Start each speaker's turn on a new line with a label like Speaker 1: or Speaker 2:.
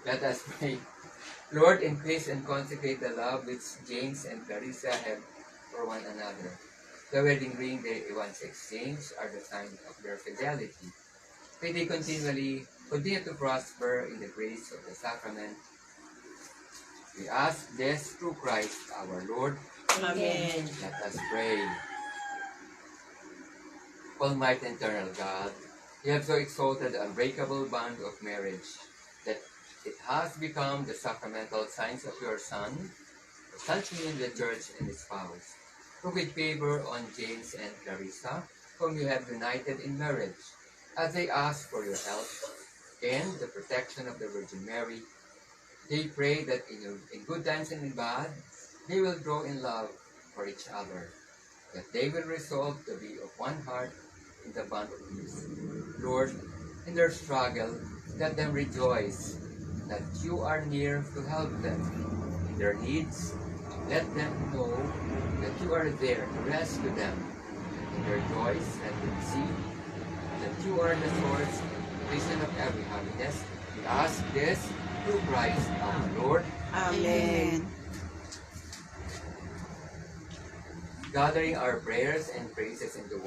Speaker 1: Let us pray. Lord, increase and consecrate the love which James and Clarissa have for one another. The wedding ring they once exchanged are the sign of their fidelity. May they continue to prosper in the grace of the sacrament. We ask this through Christ our Lord.
Speaker 2: Amen.
Speaker 1: Let us pray. Almighty and eternal God, you have so exalted the unbreakable bond of marriage that it has become the sacramental signs of your Son, who stands in the church and his spouse. Look with favor on James and Clarissa, whom you have united in marriage, as they ask for your help and the protection of the Virgin Mary. They pray that in good times and in bad, they will grow in love for each other, that they will resolve to be of one heart in the bond of peace. Lord, in their struggle, let them rejoice that you are near to help them. In their needs, let them know that you are there to rescue them. In their joys, let them see that you are the source and reason of every happiness. We ask this through Christ our Lord.
Speaker 2: Amen.
Speaker 1: Gathering our prayers and praises into